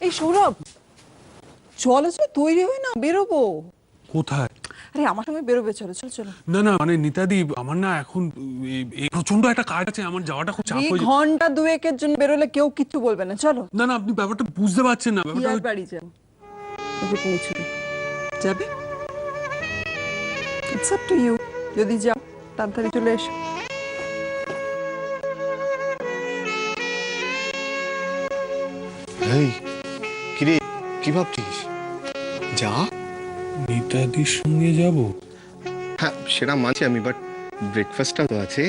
এই সৌরভ, চলো চলো তৈরি হই না, বেরোবো। কোথায়? আরে আমার সঙ্গে বেরোবে, চলো চলো চলো। না না, মানে নিতাদি, আমার না এখন এই প্রচন্ড একটা কাজ আছে, আমার যাওয়াটা খুব চাপ এই হয়ে যাচ্ছে। ঘন্টা দুয়েকের জন্য বেরোলে কেউ কিচ্ছু বলবে না, চলো। না না, আপনি ব্যাপারটা বুঝতে পারছেন না। কি ব্যাপারটা আর বাড়ি যাও, ওকে পৌঁছে দে। যাবে? It's up to you. যদি যাও তাড়াতাড়ি চলে এসো। এই কিরে, কি ভাবছিস? যা। নিতাদির সঙ্গে যাব? হ্যাঁ সেটা মানছি আমি, বাট ব্রেকফাস্টটা তো আছে।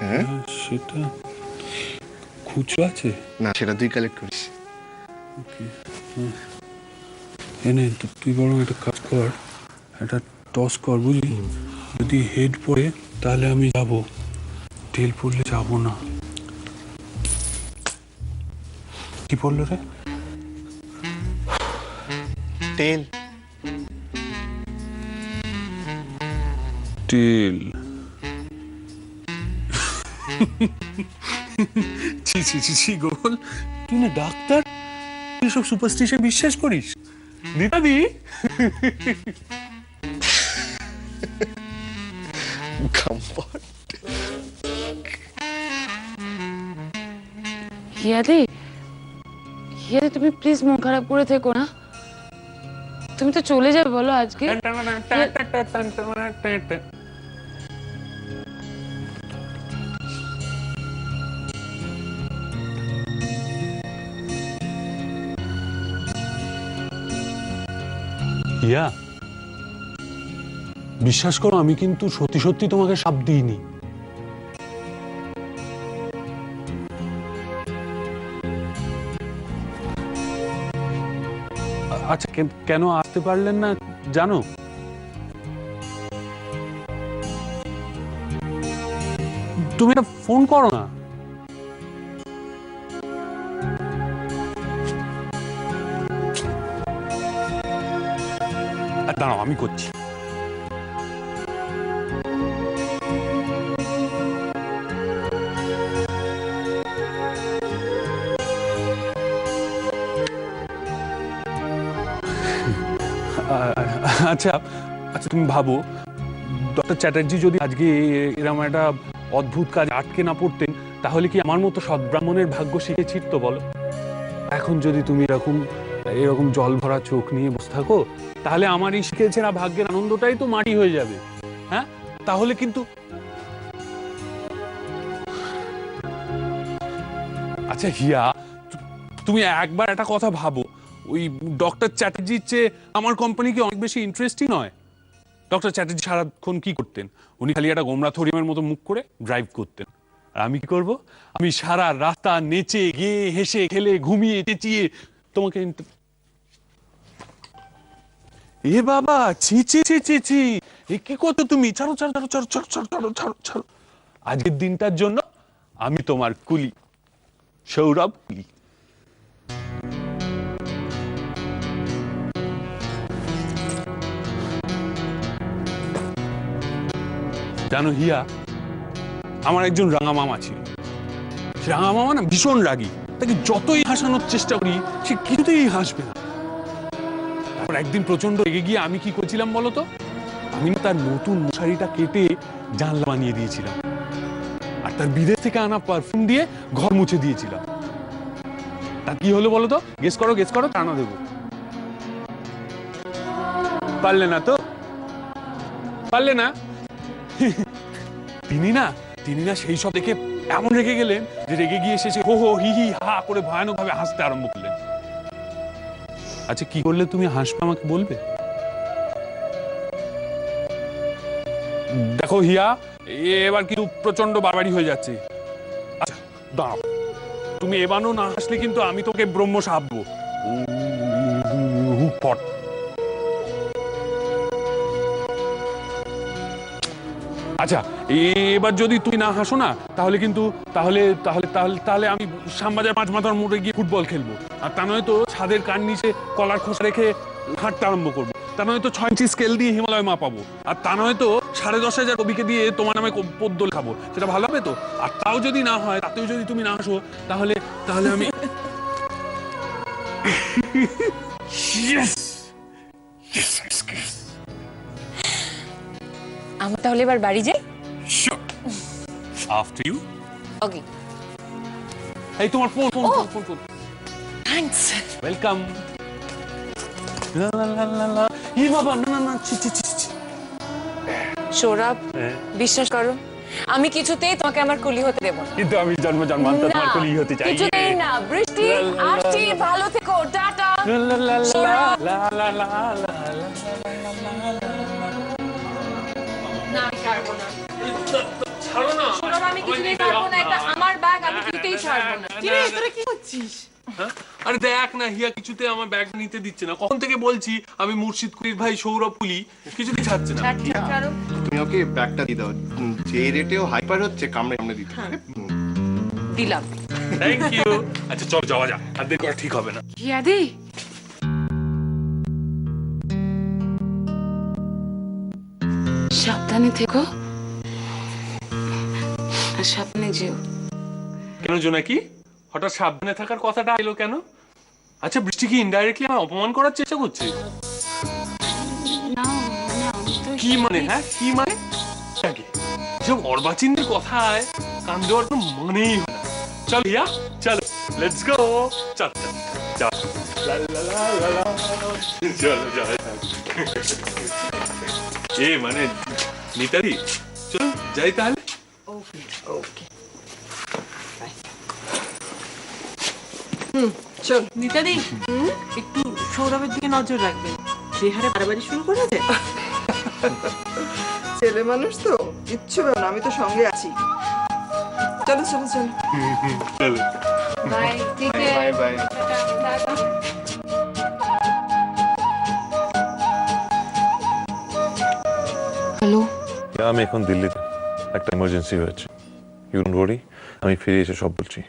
হ্যাঁ সেটা খুচরো আছে না, সেটা তুই কালেক্ট করিস। এনে তো তুই বরং একটা কাজ কর, একটা টস কর, বুঝলি? যদি হেড পড়ে তাহলে আমি যাব, টেল পড়লে যাব না। কি পড়লো রে? তেল। টেল। ছি ছি ছি ছি গোল, তুই না ডাক্তার, তুই সব সুপারস্টিশন বিশ্বাস করিস? নিতাদি হিয়াদি, হিয়াদি তুমি প্লিজ মন খারাপ করে থেকো না। তুমি তো চলে যাবে বলো আজকে। হিয়া, বিশ্বাস করো, আমি কিন্তু সত্যি সত্যি তোমাকে সাপ দিইনি। আচ্ছা, কেন আসতে পারলেন না জানো? তুমি একটা ফোন করো না। দাঁড়াও, আমি করছি। আচ্ছা আচ্ছা, তুমি ভাবো, ডক্টর চ্যাটার্জি যদি আজকে এরকম একটা অদ্ভুত কাজ আটকে না পড়তেন, তাহলে কি আমার মতো সদ্ব্রাহ্মণের ভাগ্য শিখে ছিটতো বলো? এখন যদি তুমি এরকম জল ভরা চোখ নিয়ে বসে থাকো, তাহলে আমার এই শিখেছে না ভাগ্যের আনন্দটাই তো মাটি হয়ে যাবে। হ্যাঁ, তাহলে কিন্তু আচ্ছা হিয়া, তুমি একবার একটা কথা ভাবো, ওই ডক্টর চ্যাটার্জির চেয়ে আমার কোম্পানি কি অনেক বেশি ইন্টারেস্টিং নয়? ডক্টর চ্যাটার্জি সারাক্ষণ কি করতেন? উনি খালি একটা গোমরা থরিমের মতো মুখ করে ড্রাইভ করতেন, আর আমি কি করব? আমি সারা রাস্তা নেচে গেয়ে হেসে খেলে ঘুমিয়ে চেঁচিয়ে তোমাকে এ বাবা, ছি ছি ছি ছি ছি, এ কি করছো তুমি? ছাড়ো ছাড়ো ছাড়ো ছাড়ো ছাড়ো ছাড়ো ছাড়ো ছাড়ো ছাড়ো। আজকের দিনটার জন্য আমি তোমার কুলি, সৌরভ কুলি। জানো হিয়া, আমার একজন রাঙা মামা ছিল। রাঙা মামা না ভীষণ রাগী, তাকে যতই হাসানোর চেষ্টা করি সে কিছুতেই হাসবে না। তারপর একদিন প্রচন্ড রেগে গিয়ে আমি কি করেছিলাম বলতো? আমি না তার নতুন মশারিটা কেটে জানলা বানিয়ে দিয়েছিলাম, আর তার বিদেশ থেকে আনা পারফিউম দিয়ে ঘর মুছে দিয়েছিলাম। তা কি হলো বলতো? গেস করো গেস করো, টানা দেবো। পারলে না তো? পারলে না? তিনি না সেই সব দেখে এমন রেগে গেলেন যে রেগে গিয়ে শেষে হো হো হি হি হা করে ভয়ানক ভাবে হাসতে আরম্ভ করলেন। আচ্ছা, কি করলে তুমি হাসবে আমাকে বলবে? দেখো হিয়া, এবার কিন্তু প্রচন্ড বাড়াবাড়ি হয়ে যাচ্ছে। আচ্ছা দাঁড়াও, তুমি এবারও না হাসলে কিন্তু আমি তোকে ব্রহ্ম সাপবো। পট। আচ্ছা, এবার যদি তুই না হাসো না, তাহলে কিন্তু তাহলে তাহলে তাহলে তাহলে আমি শ্যামবাজার 5 মাথার মোড়ে গিয়ে ফুটবল খেলবো, আর তা নয় তো ছাদের কান নিচে কলার খোসা রেখে হাঁটতে আরম্ভ করবো, তা নয় তো 6 ইঞ্চি স্কেল দিয়ে হিমালয় মাপাবো, আর তা নয় তো 10,500 কবিকে দিয়ে তোমার নামে পদ্য খাবো। সেটা ভালো হবে তো? আর তাও যদি না হয়, তাতেও যদি তুমি না হাসো, তাহলে তাহলে আমি Yes! আমরা তাহলে এবার বাড়ি যাই। Sure. After you. ওকে, এই তোমার ফোন ফোন। থ্যাঙ্কস। ওয়েলকাম। লা লা লা লা লা। ই বাবা, না ছি। সৌরভ, হ্যাঁ। বিশ্বাস করো, আমি কিছুতেই তোমাকে আমার কুলি হতে দেব না। কিন্তু আমি জন্মান্তর তোমার কলি হতে চাই। কিছুতেই না। বৃষ্টি, লা লা লা। আসছি, ভালো থেকো, টাটা। লা লা লা লা সৌরভ। লা লা লা লা। না, আমি ছাড়বো না। ছাড়ো না। সৌরভ, আমি কিছুতেই ছাড়বো না, এটা আমার ব্যাগ, আমি কিছুতেই ছাড়বো না। কিরে তোরা কি করছিস? হ্যাঁ? আরে দেখ না, হিয়া কিছুতে আমার ব্যাগ নিতে দিচ্ছে না। কখন থেকে বলছি আমি মুর্শিদ কুলির ভাই সৌরভ কুলি, কিছুতেই ছাড়ছে না। ছাড়ো। তুমি ওকে ব্যাগটা দিয়ে দাও। যে রেটেও হাইপার হচ্ছে কামড়ে দিতে হবে। দিলাম। Thank you. আচ্ছা চল যাওয়া যাক, আর দেরি করা ঠিক হবে না। ইয়াদি, সাবধানে থেকো আর সাবধানে যেও। কেন জোনাকি, হঠাৎ সাবধানে থাকার কথাটা এলো কেন? আচ্ছা বৃষ্টি কি ইনডাইরেক্টলি আমায় অপমান করার চেষ্টা করছে? না, আমি তো কি মানে? হ্যাঁ কি মানে? সব অর্বাচীনদের কথায় কান দেওয়ার কোনো মানেই হয় না। চল হিয়া, চলো, লেটস গো। চল লা লা লা লা লা। চলো এ মানে মিতালি, চল যাই তাহলে। চল নিতাদি, একটু সৌরভের দিকে নজর রাখবেন, যে হারে বাড়াবাড়ি শুরু করেছে। ছেলে মানুষ তো কিচ্ছু ব্যাপার না, আমি তো সঙ্গে আছি। চলো। চলো। Bye, take bye care. Bye. Hello, আমি এখন দিল্লিতে একটা ইমার্জেন্সি হয়েছে। ইউ ডোন্ট ওয়ারি, আমি ফিরে এসে সব বলছি।